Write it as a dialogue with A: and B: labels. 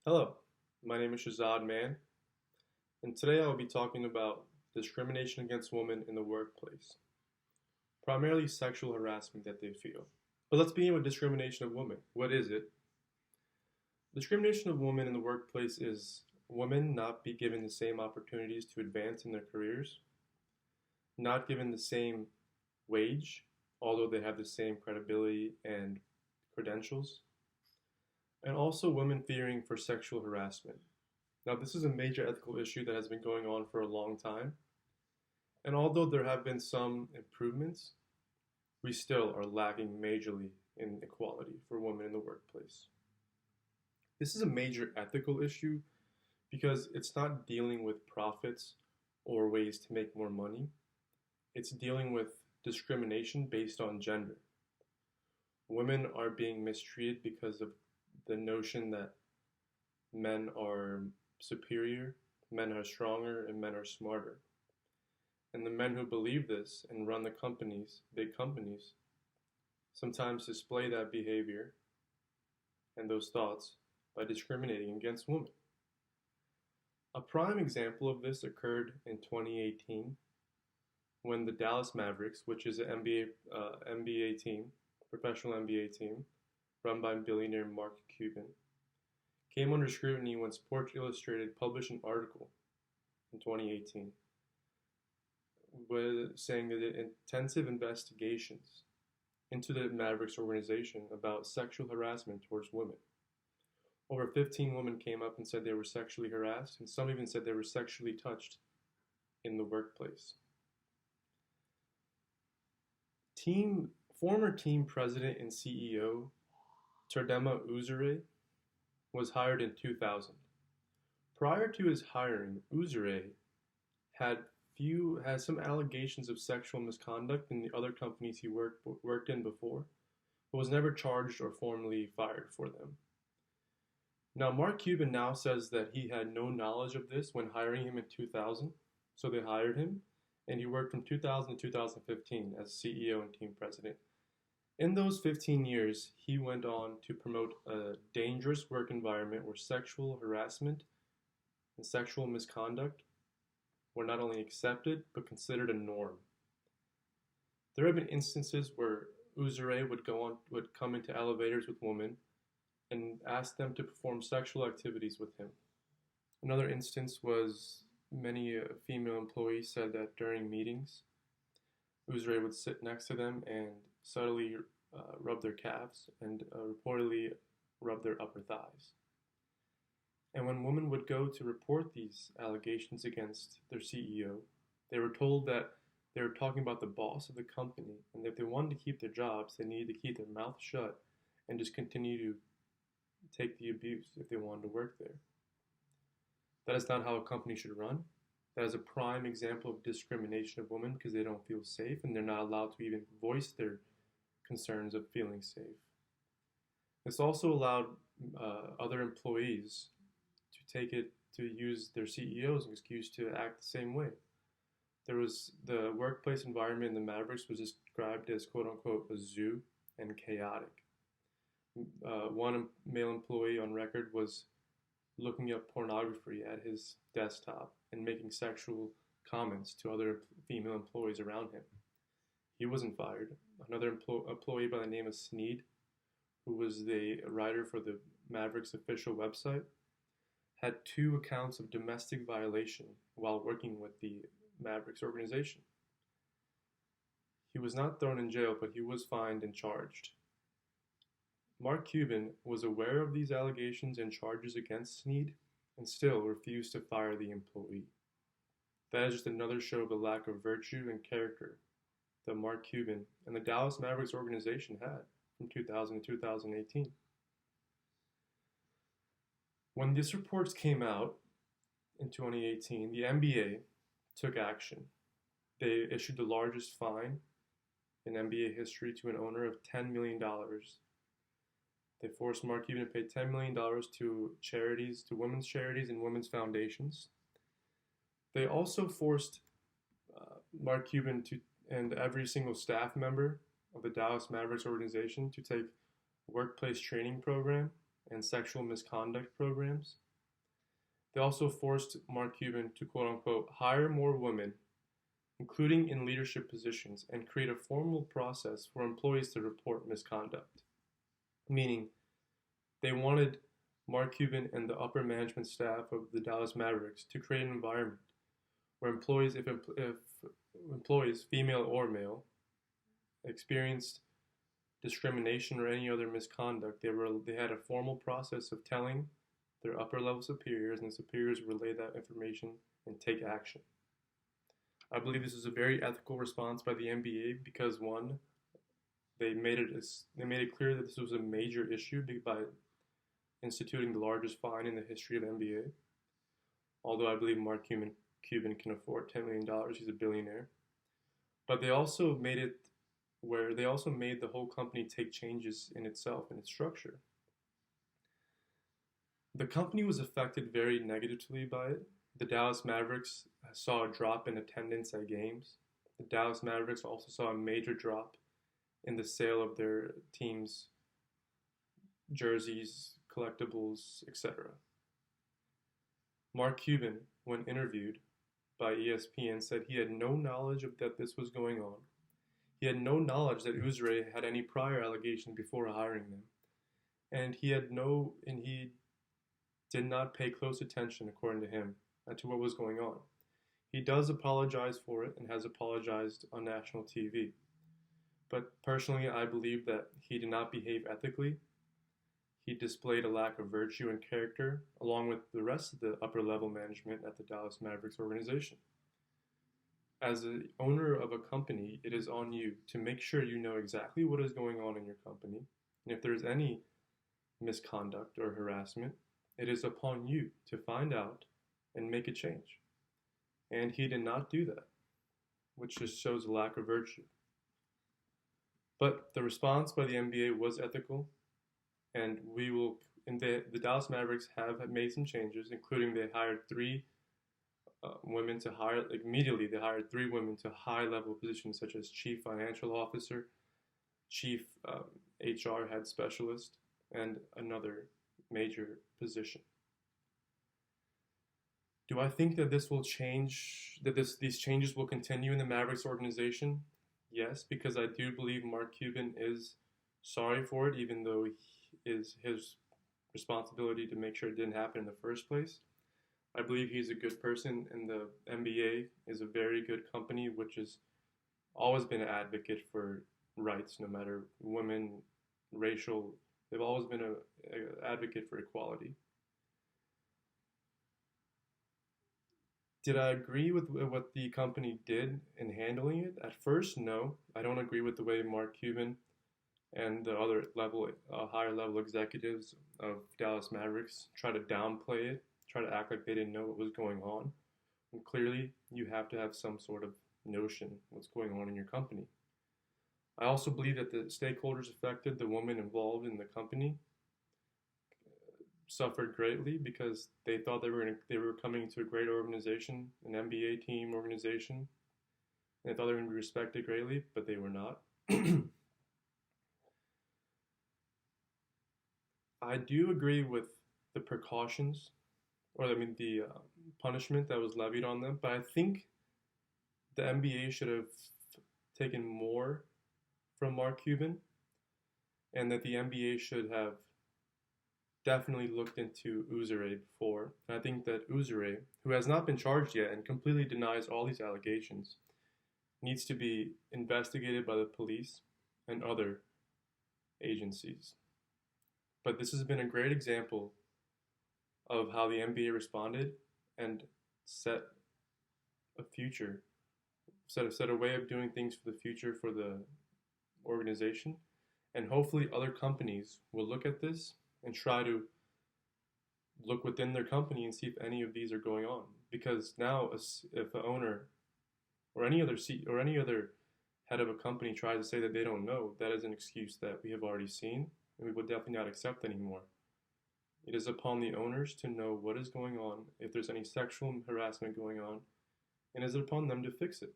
A: Hello, my name is Shazad Mann, and today I will be talking about discrimination against women in the workplace, primarily sexual harassment that they feel. But let's begin with discrimination of women. What is it? Discrimination of women in the workplace is women not be given the same opportunities to advance in their careers, not given the same wage, although they have the same credibility and credentials, and also women fearing for sexual harassment. Now, this is a major ethical issue that has been going on for a long time, and although there have been some improvements, we still are lacking majorly in equality for women in the workplace. This is a major ethical issue because it's not dealing with profits or ways to make more money, it's dealing with discrimination based on gender. Women are being mistreated because of the notion that men are superior, men are stronger, and men are smarter. And the men who believe this and run the companies, big companies, sometimes display that behavior and those thoughts by discriminating against women. A prime example of this occurred in 2018 when the Dallas Mavericks, which is an NBA team, professional NBA team, run by billionaire Mark Cuban, came under scrutiny when Sports Illustrated published an article in 2018 saying that intensive investigations into the Mavericks organization about sexual harassment towards women. Over 15 women came up and said they were sexually harassed, and some even said they were sexually touched in the workplace. Former team president and CEO Terdema Uzure was hired in 2000. Prior to his hiring, Uzure had some allegations of sexual misconduct in the other companies he worked in before, but was never charged or formally fired for them. Now, Mark Cuban now says that he had no knowledge of this when hiring him in 2000, so they hired him, and he worked from 2000 to 2015 as CEO and team president. In those 15 years, he went on to promote a dangerous work environment where sexual harassment and sexual misconduct were not only accepted, but considered a norm. There have been instances where Uzure would come into elevators with women and ask them to perform sexual activities with him. Another instance was many female employees said that during meetings, Uzure would sit next to them and subtly rub their calves and reportedly rub their upper thighs. And when women would go to report these allegations against their CEO, they were told that they were talking about the boss of the company, and that if they wanted to keep their jobs, they needed to keep their mouth shut and just continue to take the abuse if they wanted to work there. That is not how a company should run. That is a prime example of discrimination of women because they don't feel safe and they're not allowed to even voice their concerns of feeling safe. This also allowed other employees to use their CEO's excuse to act the same way. The workplace environment in the Mavericks was described as quote unquote a zoo and chaotic. One male employee on record was looking up pornography at his desktop and making sexual comments to other female employees around him. He wasn't fired. Another employee by the name of Snead, who was the writer for the Mavericks official website, had 2 accounts of domestic violation while working with the Mavericks organization. He was not thrown in jail, but he was fined and charged. Mark Cuban was aware of these allegations and charges against Snead and still refused to fire the employee. That is just another show of the lack of virtue and character that Mark Cuban and the Dallas Mavericks organization had from 2000 to 2018. When these reports came out in 2018, the NBA took action. They issued the largest fine in NBA history to an owner of $10 million. They forced Mark Cuban to pay $10 million to charities, to women's charities and women's foundations. They also forced Mark Cuban and every single staff member of the Dallas Mavericks organization to take a workplace training program and sexual misconduct programs. They also forced Mark Cuban to quote unquote hire more women, including in leadership positions, and create a formal process for employees to report misconduct. Meaning, they wanted Mark Cuban and the upper management staff of the Dallas Mavericks to create an environment where employees, if employees, female or male, experienced discrimination or any other misconduct, they had a formal process of telling their upper level superiors, and the superiors relay that information and take action. I believe this is a very ethical response by the NBA because one, they made it clear that this was a major issue by instituting the largest fine in the history of the NBA. Although I believe Mark Cuban can afford $10 million, he's a billionaire. But they also made it where they also made the whole company take changes in itself and its structure. The company was affected very negatively by it. The Dallas Mavericks saw a drop in attendance at games. The Dallas Mavericks also saw a major drop in the sale of their team's jerseys, collectibles, etc. Mark Cuban, when interviewed by ESPN, said he had no knowledge of that this was going on. He had no knowledge that Uzure had any prior allegations before hiring them, and he did not pay close attention, according to him, to what was going on. He does apologize for it and has apologized on national TV. But personally, I believe that he did not behave ethically. He displayed a lack of virtue and character, along with the rest of the upper level management at the Dallas Mavericks organization. As the owner of a company, it is on you to make sure you know exactly what is going on in your company, and if there is any misconduct or harassment, it is upon you to find out and make a change. And he did not do that, which just shows a lack of virtue. But the response by the NBA was ethical, and the Dallas Mavericks have made some changes, including they hired immediately they hired 3 women to high-level positions such as chief financial officer, chief HR head specialist, and another major position. Do I think that this will change, that these changes will continue in the Mavericks organization? Yes, because I do believe Mark Cuban is sorry for it, even though it is his responsibility to make sure it didn't happen in the first place. I believe he's a good person, and the NBA is a very good company, which has always been an advocate for rights, no matter women, racial. They've always been an advocate for equality. Did I agree with what the company did in handling it? At first, no. I don't agree with the way Mark Cuban and the other higher level executives of Dallas Mavericks try to downplay it, try to act like they didn't know what was going on. And clearly, you have to have some sort of notion what's going on in your company. I also believe that the stakeholders affected, the women involved in the company, suffered greatly because they thought they were coming to a great organization, an NBA team organization, and they thought they were going to be respected greatly, but they were not. I do agree with the precautions, the punishment that was levied on them, but I think the NBA should have taken more from Mark Cuban, and that the NBA should have definitely looked into Uzure before. And I think that Uzure, who has not been charged yet and completely denies all these allegations, needs to be investigated by the police and other agencies. But this has been a great example of how the NBA responded and set a way of doing things for the future for the organization. And hopefully other companies will look at this and try to look within their company and see if any of these are going on. Because now, if an owner or any other head of a company tries to say that they don't know, that is an excuse that we have already seen, and we would definitely not accept anymore. It is upon the owners to know what is going on, if there's any sexual harassment going on, and it is upon them to fix it.